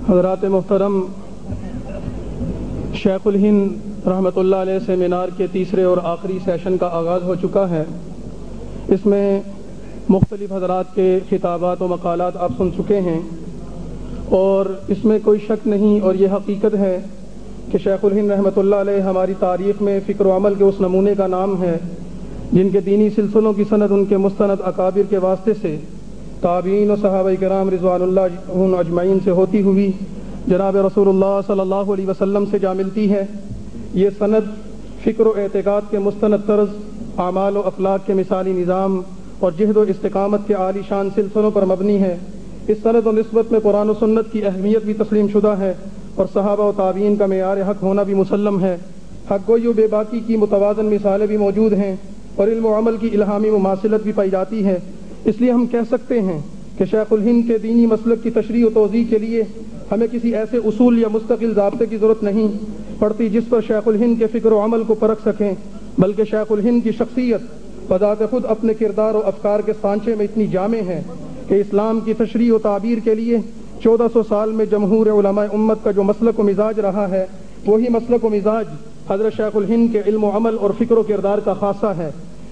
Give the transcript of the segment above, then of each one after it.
حضرات محترم، شیخ الہند رحمۃ اللہ علیہ سیمینار کے تیسرے اور آخری سیشن کا آغاز ہو چکا ہے۔ اس میں مختلف حضرات کے خطابات و مقالات آپ سن چکے ہیں، اور اس میں کوئی شک نہیں اور یہ حقیقت ہے کہ شیخ الہند رحمۃ اللہ علیہ ہماری تاریخ میں فکر و عمل کے اس نمونے کا نام ہے جن کے دینی سلسلوں کی سند ان کے مستند اکابر کے واسطے سے تابعین و صحابہ کرام رضوان اللہ اجمعین سے ہوتی ہوئی جناب رسول اللہ صلی اللہ علیہ وسلم سے جا ملتی ہے۔ یہ سند فکر و اعتقاد کے مستند طرز، اعمال و اخلاق کے مثالی نظام اور جہد و استقامت کے عالی شان سلسلوں پر مبنی ہے۔ اس سند و نسبت میں قرآن و سنت کی اہمیت بھی تسلیم شدہ ہے اور صحابہ و تابعین کا معیار حق ہونا بھی مسلم ہے۔ حق گوئی و بے باکی کی متوازن مثالیں بھی موجود ہیں اور علم و عمل کی الہامی مماثلت بھی پائی جاتی ہے۔ اس لیے ہم کہہ سکتے ہیں کہ شیخ الہند کے دینی مسلک کی تشریح و توضیح کے لیے ہمیں کسی ایسے اصول یا مستقل ضابطے کی ضرورت نہیں پڑتی جس پر شیخ الہند کے فکر و عمل کو پرکھ سکیں، بلکہ شیخ الہند کی شخصیت بذات خود اپنے کردار و افکار کے سانچے میں اتنی جامع ہے کہ اسلام کی تشریح و تعبیر کے لیے 1400 سال میں جمہور علماء امت کا جو مسلک و مزاج رہا ہے، وہی مسلک و مزاج حضرت شیخ الہند کے علم و عمل اور فکر و کردار کا خاصہ ہے۔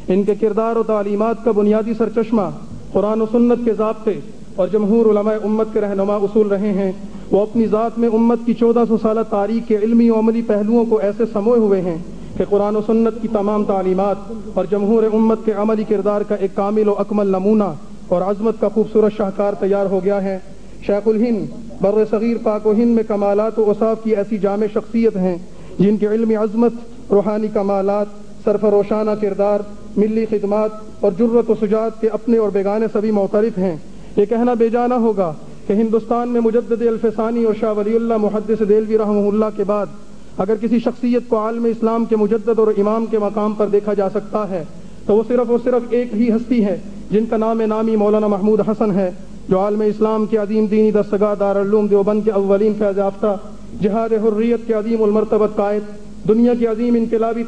ان کے کردار و تعلیمات کا بنیادی سرچشمہ قرآن و سنت کے ضابطے اور جمہور علماء امت کے رہنما اصول رہے ہیں۔ وہ اپنی ذات میں امت کی 1400 سالہ تاریخ کے علمی و عملی پہلوؤں کو ایسے سموئے ہوئے ہیں کہ قرآن و سنت کی تمام تعلیمات اور جمہور امت کے عملی کردار کا ایک کامل و اکمل نمونہ اور عظمت کا خوبصورت شاہکار تیار ہو گیا ہے۔ شیخ الہند بر صغیر پاک و ہند میں کمالات و اوصاف کی ایسی جامع شخصیت ہیں جن کے علمی عظمت، روحانی کمالات، سرفروشانہ کردار، ملی خدمات اور جرت و شجاعت کے اپنے اور بیگانے سبھی معترف ہیں۔ یہ کہنا بے جانا ہوگا کہ ہندوستان میں مجدد الفسانی اور شاہ ولی اللہ محدث دہلوی رحمہ اللہ کے بعد اگر کسی شخصیت کو عالم اسلام کے مجدد اور امام کے مقام پر دیکھا جا سکتا ہے تو وہ صرف اور صرف ایک ہی ہستی ہے جن کا نام نامی مولانا محمود حسن ہے، جو عالم اسلام کے عظیم دینی دستگاہ دارالعلوم دیوبند کے اولین فیض یافتہ، جہاد حریت کے عظیم المرتبت قائد، دنیا کی عظیم انقلابی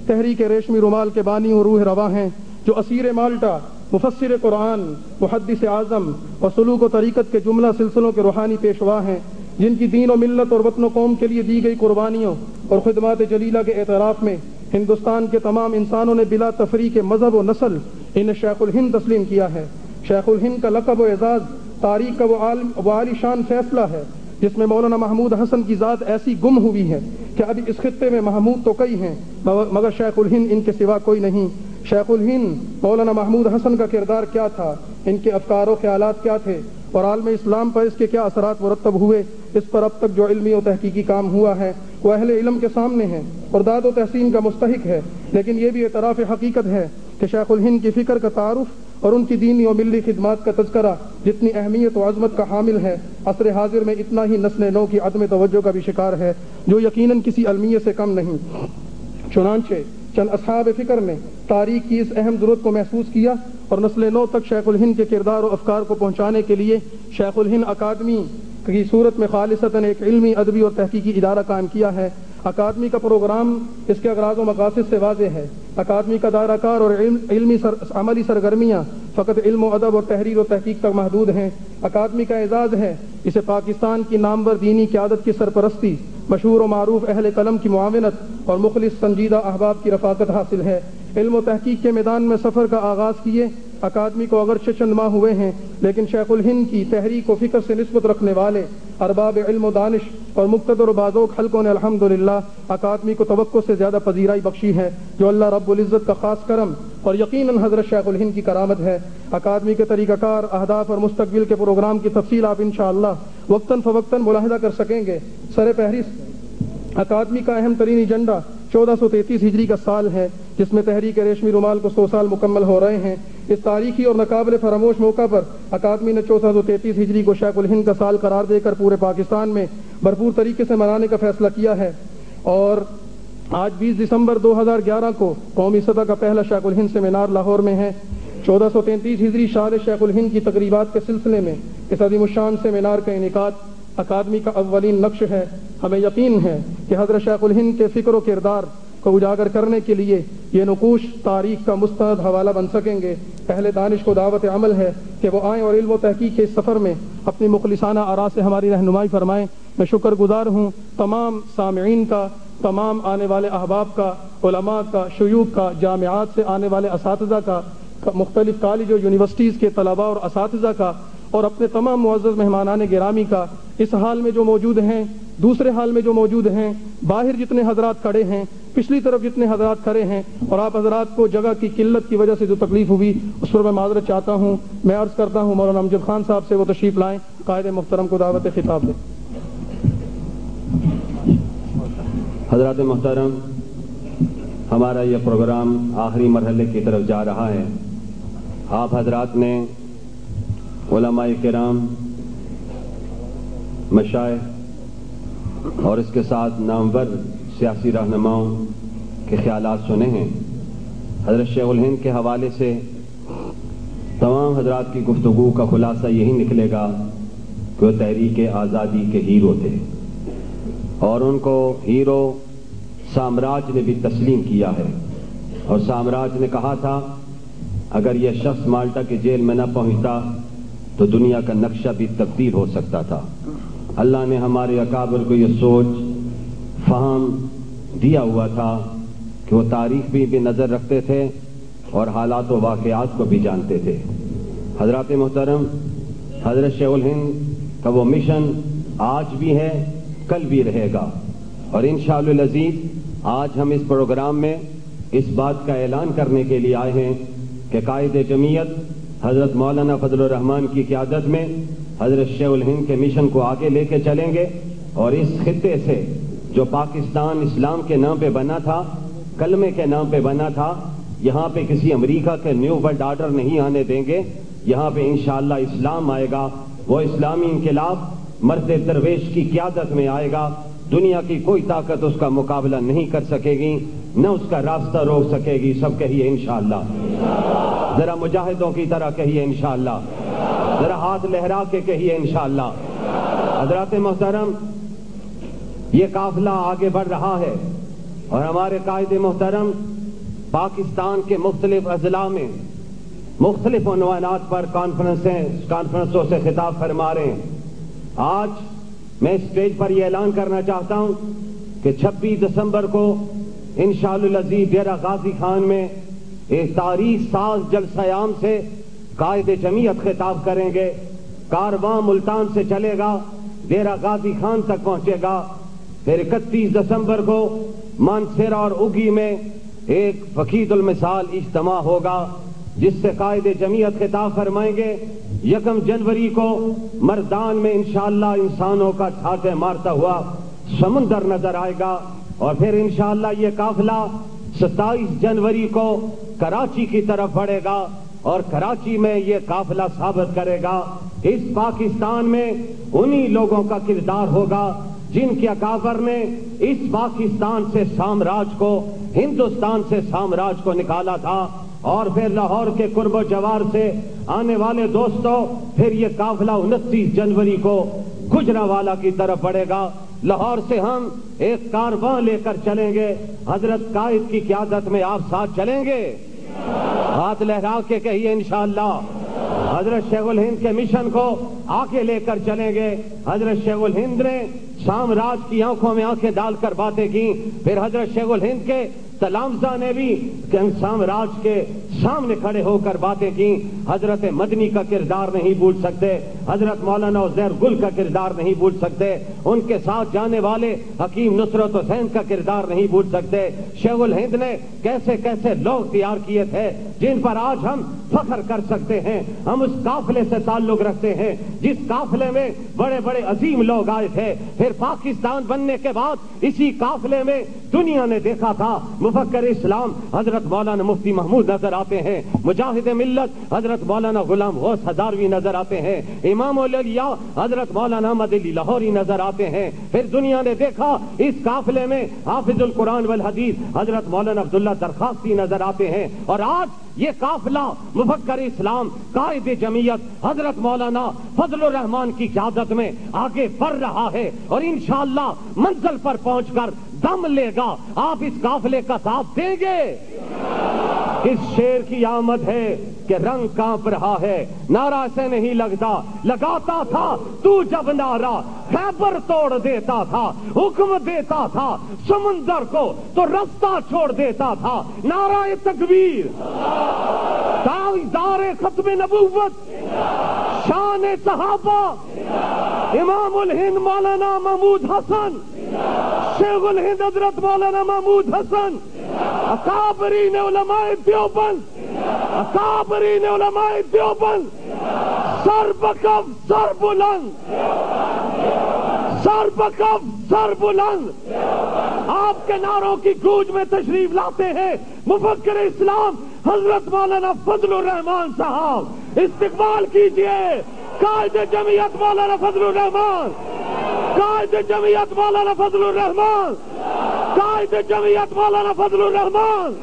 تحریک ریشمی رومال کے بانی و روح رواں ہیں، جو اسیر مالٹا، مفسر قرآن، محدث اعظم اور سلوک و طریقت کے جملہ سلسلوں کے روحانی پیشوا ہیں، جن کی دین و ملت اور وطن و قوم کے لیے دی گئی قربانیوں اور خدمات جلیلہ کے اعتراف میں ہندوستان کے تمام انسانوں نے بلا تفریق مذہب و نسل انہیں شیخ الہند تسلیم کیا ہے۔ شیخ الہند کا لقب و اعزاز تاریخ کا وہ عالی شان فیصلہ ہے جس میں مولانا محمود حسن کی ذات ایسی گم ہوئی ہے کہ ابھی اس خطے میں محمود تو کئی ہیں مگر شیخ الہند ان کے سوا کوئی نہیں۔ شیخ الہند مولانا محمود حسن کا کردار کیا تھا، ان کے افکار و خیالات کیا تھے اور عالم اسلام پر اس کے کیا اثرات مرتب ہوئے، اس پر اب تک جو علمی و تحقیقی کام ہوا ہے وہ اہل علم کے سامنے ہے اور داد و تحسین کا مستحق ہے۔ لیکن یہ بھی اعتراف حقیقت ہے کہ شیخ الہند کی فکر کا تعارف اور ان کی دینی و ملی خدمات کا تذکرہ جتنی اہمیت و عظمت کا حامل ہے، عصر حاضر میں اتنا ہی نسل نو کی عدم توجہ کا بھی شکار ہے، جو یقیناً کسی المیہ سے کم نہیں۔ چنانچہ چند اصحاب فکر نے تاریخ کی اس اہم ضرورت کو محسوس کیا اور نسل نو تک شیخ الہند کے کردار و افکار کو پہنچانے کے لیے شیخ الہند اکادمی کی صورت میں خالصتاً ایک علمی، ادبی اور تحقیقی ادارہ قائم کیا ہے۔ اکادمی کا پروگرام اس کے اغراض و مقاصد سے واضح ہے۔ اکادمی کا دائرہ کار اور علمی عملی سرگرمیاں فقط علم و ادب اور تحریر و تحقیق تک محدود ہیں۔ اکادمی کا اعزاز ہے اسے پاکستان کی نامور دینی قیادت کی سرپرستی، مشہور و معروف اہل قلم کی معاونت اور مخلص سنجیدہ احباب کی رفاقت حاصل ہے۔ علم و تحقیق کے میدان میں سفر کا آغاز کیے اکادمی کو اگرچہ چند ماہ ہوئے ہیں، لیکن شیخ الہند کی تحریک و فکر سے نسبت رکھنے والے ارباب علم و دانش اور مقتدر و بازوق حلقوں نے الحمدللہ اکادمی کو توقع سے زیادہ پذیرائی بخشی ہے، جو اللہ رب العزت کا خاص کرم اور یقیناً حضرت شیخ الہند کی کرامت ہے۔ اکادمی کے طریقہ کار، اہداف اور مستقبل کے پروگرام کی تفصیل آپ انشاءاللہ وقتاً فوقتاً ملاحظہ کر سکیں گے۔ سر فہرست اکادمی کا اہم ترین ایجنڈا 1433 ہجری کا سال ہے، جس میں تحریک ریشمی رومال کو 100 سال مکمل ہو رہے ہیں۔ اس تاریخی اور ناقابل فراموش موقع پر اکادمی نے 1433 ہجری کو شیخ الہند کا سال قرار دے کر پورے پاکستان میں بھرپور طریقے سے منانے کا فیصلہ کیا ہے، اور آج 20 دسمبر 2011 کو قومی سطح کا پہلا شیخ الہند سیمینار لاہور میں ہے۔ 1433 ہجری شال شیخ الہند کی تقریبات کے سلسلے میں اس عظیم الشان سیمینار کا انعقاد اکادمی کا اولین نقش ہے۔ ہمیں یقین ہے کہ حضرت شیخ الہند کے فکر و کردار کو اجاگر کرنے کے لیے یہ نقوش تاریخ کا مستند حوالہ بن سکیں گے۔ اہل دانش کو دعوت عمل ہے کہ وہ آئیں اور علم و تحقیق کے اس سفر میں اپنی مخلصانہ آراء سے ہماری رہنمائی فرمائیں۔ میں شکر گزار ہوں تمام سامعین کا، تمام آنے والے احباب کا، علماء کا، شیوخ کا، جامعات سے آنے والے اساتذہ کا، مختلف کالج اور یونیورسٹیز کے طلباء اور اساتذہ کا، اور اپنے تمام معزز مہمانان گرامی کا، اس حال میں جو موجود ہیں، دوسرے حال میں جو موجود ہیں، باہر جتنے حضرات کھڑے ہیں، پچھلی طرف جتنے حضرات کھڑے ہیں، اور آپ حضرات کو جگہ کی قلت کی وجہ سے جو تکلیف ہوئی اس پر میں معذرت چاہتا ہوں۔ میں عرض کرتا ہوں مولانا امجد خان صاحب سے وہ تشریف لائیں، قائد محترم کو دعوت خطاب دیں۔ حضرات محترم، ہمارا یہ پروگرام آخری مرحلے کی طرف جا رہا ہے۔ آپ حضرات نے علماء کرام، مشائخ اور اس کے ساتھ نامور سیاسی رہنماؤں کے خیالات سنے ہیں۔ حضرت شیخ الہند کے حوالے سے تمام حضرات کی گفتگو کا خلاصہ یہی نکلے گا کہ وہ تحریک آزادی کے ہیرو تھے، اور ان کو ہیرو سامراج نے بھی تسلیم کیا ہے، اور سامراج نے کہا تھا اگر یہ شخص مالٹا کی جیل میں نہ پہنچتا تو دنیا کا نقشہ بھی تبدیل ہو سکتا تھا۔ اللہ نے ہمارے اکابر کو یہ سوچ فہم دیا ہوا تھا کہ وہ تاریخ بھی نظر رکھتے تھے اور حالات و واقعات کو بھی جانتے تھے۔ حضرات محترم، حضرت شیخ الہند کا وہ مشن آج بھی ہے، کل بھی رہے گا، اور انشاءاللہ العزیز آج ہم اس پروگرام میں اس بات کا اعلان کرنے کے لیے آئے ہیں کہ قائد جمعیت حضرت مولانا فضل الرحمان کی قیادت میں حضرت شیخ الہند کے مشن کو آگے لے کے چلیں گے، اور اس خطے سے جو پاکستان اسلام کے نام پہ بنا تھا، کلمے کے نام پہ بنا تھا، یہاں پہ کسی امریکہ کے نیو ورلڈ آرڈر نہیں آنے دیں گے۔ یہاں پہ انشاءاللہ اسلام آئے گا، وہ اسلامی انقلاب مرد درویش کی قیادت میں آئے گا۔ دنیا کی کوئی طاقت اس کا مقابلہ نہیں کر سکے گی، نہ اس کا راستہ روک سکے گی۔ سب کہیے انشاءاللہ، ذرا مجاہدوں کی طرح کہیے انشاءاللہ، ذرا ہاتھ لہرا کے کہیے انشاءاللہ۔ حضرات محترم، یہ قافلہ آگے بڑھ رہا ہے، اور ہمارے قائد محترم پاکستان کے مختلف اضلاع میں مختلف عنوانات پر کانفرنسوں سے خطاب فرما رہے ہیں۔ آج میں اسٹیج پر یہ اعلان کرنا چاہتا ہوں کہ 26 دسمبر کو انشاءاللہ العزیز ڈیرہ غازی خان میں ایک تاریخ ساز جلسہ عام سے قائد جمعیت خطاب کریں گے۔ کارواں ملتان سے چلے گا، ڈیرہ غازی خان تک پہنچے گا۔ پھر 31 دسمبر کو مانسیرا اور اگی میں ایک فقید المثال اجتماع ہوگا، جس سے قائد جمعیت خطاب فرمائیں گے۔ 1 جنوری کو مردان میں انشاءاللہ انسانوں کا چھاٹے مارتا ہوا سمندر نظر آئے گا، اور پھر انشاءاللہ یہ قافلہ 27 جنوری کو کراچی کی طرف بڑھے گا، اور کراچی میں یہ قافلہ ثابت کرے گا اس پاکستان میں انہی لوگوں کا کردار ہوگا جن کے اکابر نے اس پاکستان سے سامراج کو، ہندوستان سے سامراج کو نکالا تھا۔ اور پھر لاہور کے قرب و جوار سے آنے والے دوستوں، پھر یہ قافلہ 29 جنوری کو گجرانوالہ کی طرف بڑھے گا۔ لاہور سے ہم ایک کارواں لے کر چلیں گے، حضرت قائد کی قیادت میں آپ ساتھ چلیں گے؟ ہاتھ لہرا کے کہیے انشاءاللہ۔ حضرت شیخ الہند کے مشن کو آگے لے کر چلیں گے۔ حضرت شیخ الہند نے سامراج کی آنکھوں میں آنکھیں ڈال کر باتیں کی، پھر حضرت شیخ الہند کے تلامذہ نے بھی سامراج کے سامنے کھڑے ہو کر باتیں کی۔ حضرت مدنی کا کردار نہیں بھول سکتے، حضرت مولانا عزیر گل کا کردار نہیں بھول سکتے، ان کے ساتھ جانے والے حکیم نصرت حسین کا کردار نہیں بھول سکتے۔ شیخ الہند نے کیسے کیسے لوگ تیار کیے تھے جن پر آج ہم فخر کر سکتے ہیں۔ ہم اس قافلے سے تعلق رکھتے ہیں جس قافلے میں بڑے بڑے عظیم لوگ آئے تھے۔ پھر پاکستان بننے کے بعد اسی قافلے میں دنیا نے دیکھا تھا مفکر اسلام حضرت مولانا مفتی محمود نظر آتے ہیں، مجاہد ملت حضرت مولانا غلام غوث ہزاروی نظر آتے ہیں، امام الاولیاء حضرت مولانا احمد علی لاہوری نظر آتے ہیں۔ پھر دنیا نے دیکھا اس قافلے میں حافظ القرآن والحدیث حضرت مولانا عبداللہ درخواستی نظر آتے ہیں، اور آج یہ قافلہ مفکر اسلام قائد جمعیت حضرت مولانا فضل الرحمان کی قیادت میں آگے بڑھ رہا ہے، اور انشاءاللہ منزل پر پہنچ کر دم لے گا۔ آپ اس قافلے کا ساتھ دیں گے؟ کس شیر کی آمد ہے کہ رنگ کانپ رہا ہے، نعرہ سے نہیں لگاتا تھا تو جب نعرہ خیبر توڑ دیتا تھا، حکم دیتا تھا سمندر کو تو رستہ چھوڑ دیتا تھا، نعرہ تکبیر، تاجدار ختم نبوت، شان صحابہ، امام الہند مولانا محمود حسن، شیخ الہند حضرت مولانا محمود حسن، اکابرین علماء دیوبند، اکابرین علماء دیوبند، سر بکف سر بلند، سر بکف سر بلند، آپ کے نعروں کی گونج میں تشریف لاتے ہیں مفکر اسلام حضرت مولانا فضل الرحمان صاحب، استقبال کیجئے قائد جمعیت مولانا فضل الرحمان، قائد جمعیت مولانا فضل الرحمان، قائد جمعیت مولانا فضل الرحمان۔